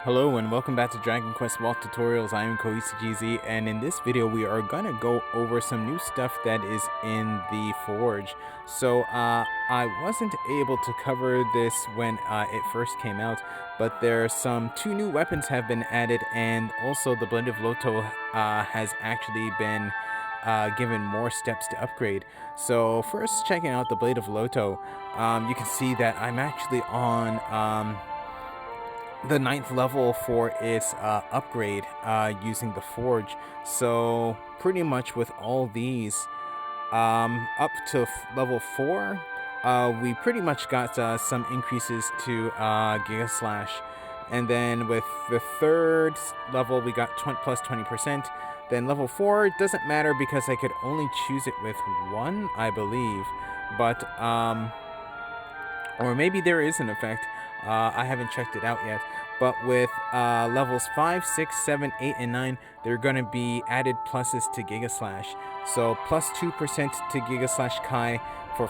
Hello and welcome back to Dragon Quest Walk Tutorials. I am KoIsaGZ, and in this video we are gonna go over some new stuff that is in the Forge. So I wasn't able to cover this when it first came out, but there's two new weapons have been added, and also the Blade of Roto has actually been given more steps to upgrade. So first, checking out the Blade of Roto, you can see that I'm actually on the 9th level for its upgrade using the Forge. So pretty much with all these up to level 4, we pretty much got some increases to Giga Slash. And then with the 3rd level, we got plus 20%. Then level 4 doesn't matter because I could only choose it with 1, I believe. But or maybe there is an effect. I haven't checked it out yet. But with levels 5, 6, 7, 8, and 9, they're going to be added pluses to Giga Slash. So plus 2% to Giga Slash Kai for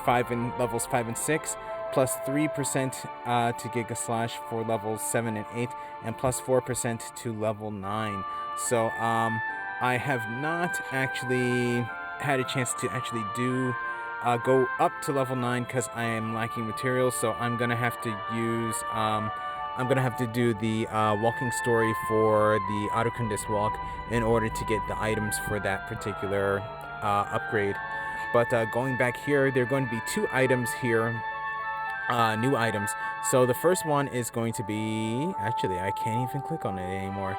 levels 5 and 6, plus 3% to Giga Slash for levels 7 and 8, and plus 4% to level 9. So I have not actually had a chance to actually go up to level 9 because I am lacking materials, so I'm gonna have to use I'm gonna have to do the walking story for the Autokundis walk in order to get the items for that particular upgrade. But going back here, there are going to be 2 items here, new items. So the first one is going to be, actually I can't even click on it anymore,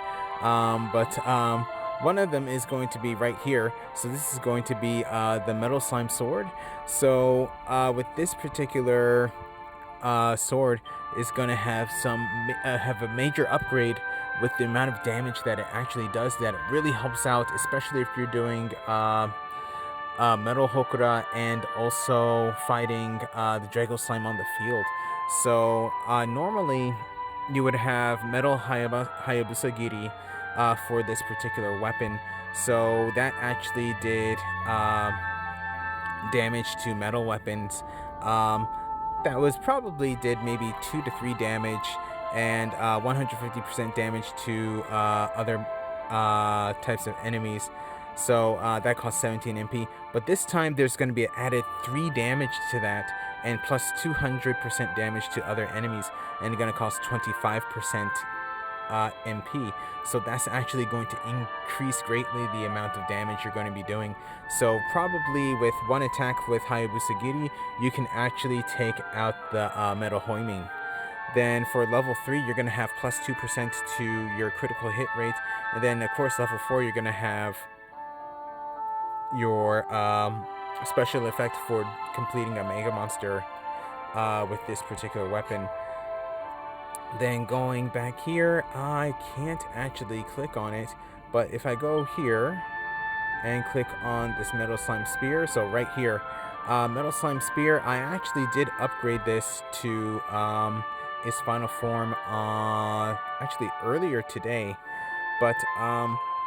one of them is going to be right here. So this is going to be the Metal Slime Sword. So with this particular sword is going to have have a major upgrade with the amount of damage that it actually does. That it really helps out, especially if you're doing Metal Hokora and also fighting the Drago Slime on the field. So normally you would have Metal Hayabusa for this particular weapon. So that actually did damage to metal weapons. That was probably did maybe 2 to 3 damage and 150% damage to other types of enemies. So that cost 17 MP. But this time there's going to be added 3 damage to that and plus 200% damage to other enemies, and going to cost 25% MP. So that's actually going to increase greatly the amount of damage you're going to be doing. So probably with one attack with Hayabusa, you can actually take out the Metal Hoimin. Then for level 3, you're going to have plus 2% to your critical hit rate. And then of course level 4, you're going to have your special effect for completing a Mega Monster with this particular weapon. Then going back here, I can't actually click on it, but if I go here and click on this Metal Slime Spear, so right here, Metal Slime Spear, I actually did upgrade this to its final form actually earlier today, but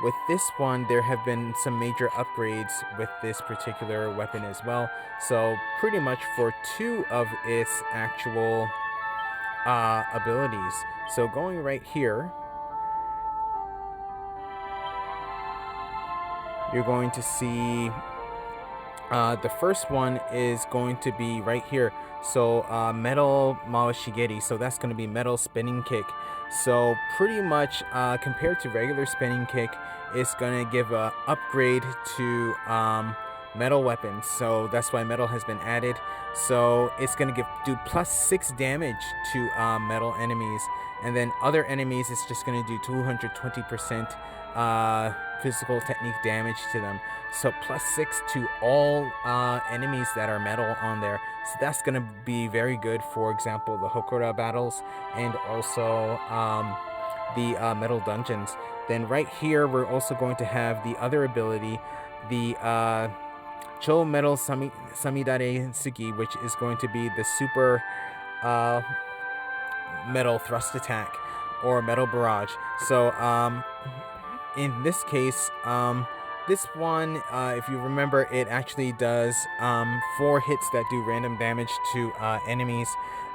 with this one, there have been some major upgrades with this particular weapon as well. So pretty much for 2 of its actual abilities. So going right here, you're going to see the first one is going to be right here. So Metal Mawashigeri, so that's going to be Metal Spinning Kick. So pretty much compared to regular Spinning Kick, it's going to give a upgrade to metal weapons. So that's why metal has been added. So it's going to do plus 6 damage to metal enemies, and then other enemies it's just going to do 220% physical technique damage to them. So plus 6 to all enemies that are metal on there. So that's going to be very good, for example, the Hokora battles and also the metal dungeons. Then right here we're also going to have the other ability, the Cho Metal Samidare Suki, which is going to be the super metal thrust attack or metal barrage. So in this case, this one, if you remember, it actually does 4 hits that do random damage to enemies,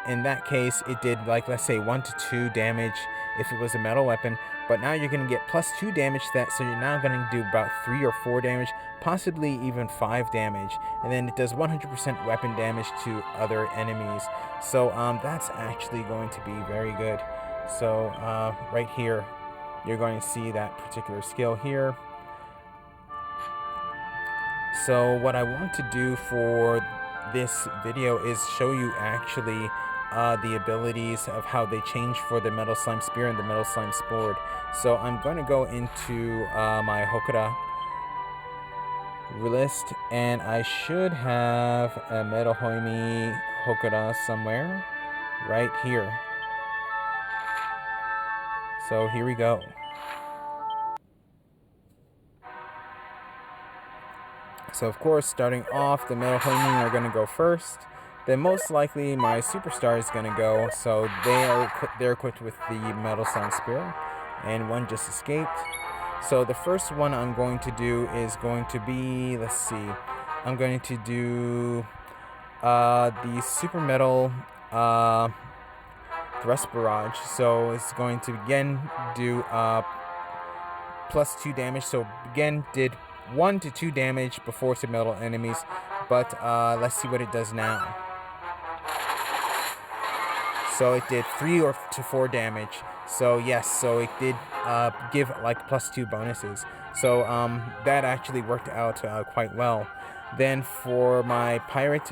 in that case, it did, like, let's say 1 to 2 damage if it was a metal weapon. But now you're going to get +2 damage to that, so you're now going to do about 3 or 4 damage, possibly even 5 damage. And then it does 100% weapon damage to other enemies. So that's actually going to be very good. So right here, you're going to see that particular skill here. So what I want to do for this video is show you actually the abilities of how they change for the Metal Slime Spear and the Metal Slime Sword. So I'm going to go into my Hokora list, and I should have a Metal Hoimin Hokora somewhere right here. So here we go. So of course, starting off, the Metal Hoimin are going to go first. Then most likely my superstar is going to go. So they're equipped with the Metal Slime Spear, and one just escaped. So the first one I'm going to do is going to be, let's see, I'm going to do the Super Metal Thrust Barrage. So it's going to again do +2 damage. So again did 1 to 2 damage before to metal enemies, but let's see what it does now. So it did 3 to 4 damage. So yes, so it did give like +2 bonuses. So that actually worked out quite well. Then for my pirate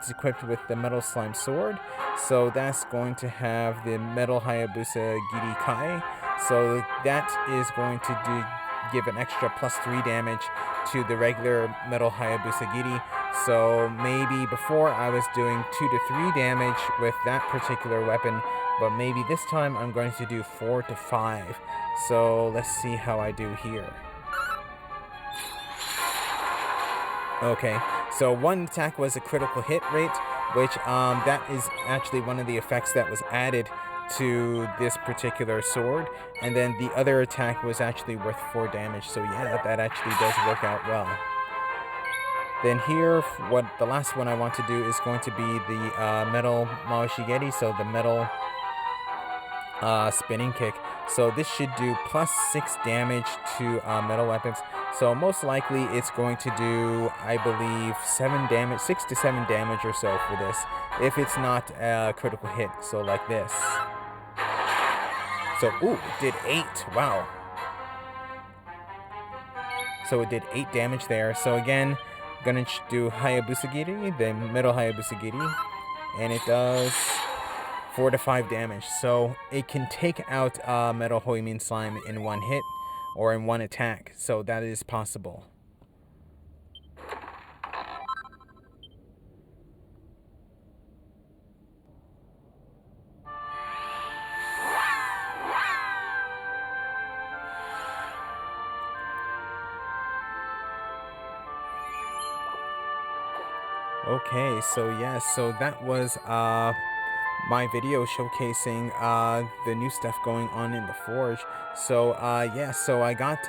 is equipped with the Metal Slime Sword. So that's going to have the Metal Hayabusa Giri Kai. So that is going to give an extra +3 damage to the regular Metal Hayabusa Giri. So maybe before I was doing 2 to 3 damage with that particular weapon, but maybe this time I'm going to do 4 to 5. So let's see how I do here. Okay, so one attack was a critical hit rate, which that is actually one of the effects that was added to this particular sword, and then the other attack was actually worth 4 damage. So yeah, that actually does work out well. Then here, what the last one I want to do is going to be the Metal Maoshigeri, so the metal spinning kick. So this should do +6 damage to metal weapons. So most likely it's going to do, I believe, 6 to 7 damage or so for this, if it's not a critical hit. So like this. So ooh, it did 8. Wow. So it did 8 damage there. So again, gonna do Hayabusa Giri, the Metal Hayabusa Giri, and it does 4 to 5 damage. So it can take out Metal Hoimin Slime in one hit or in one attack. So that is possible. Okay, so yes, so that was my video showcasing the new stuff going on in the Forge. So yeah, so I got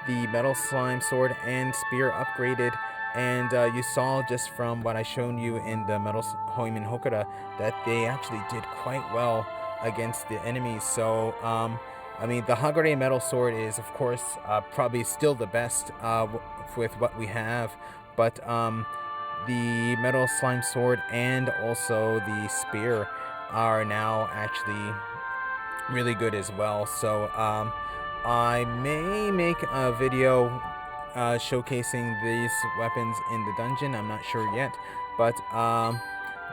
the Metal Slime Sword and Spear upgraded, and you saw just from what I shown you in the Metal Hoimin Hokora that they actually did quite well against the enemies. So I mean, the Hagure Metal Sword is, of course, probably still the best with what we have, but the Metal Slime Sword and also the Spear are now actually really good as well. So I may make a video showcasing these weapons in the dungeon. I'm not sure yet, but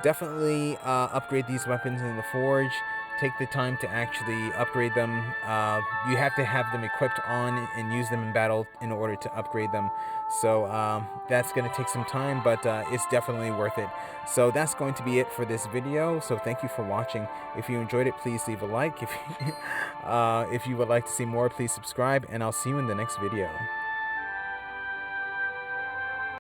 definitely upgrade these weapons in the Forge. Take the time to actually upgrade them. You have to have them equipped on and use them in battle in order to upgrade them. So that's going to take some time, but it's definitely worth it. So that's going to be it for this video. So thank you for watching. If you enjoyed it, please leave a like. If you would like to see more, please subscribe, and I'll see you in the next video.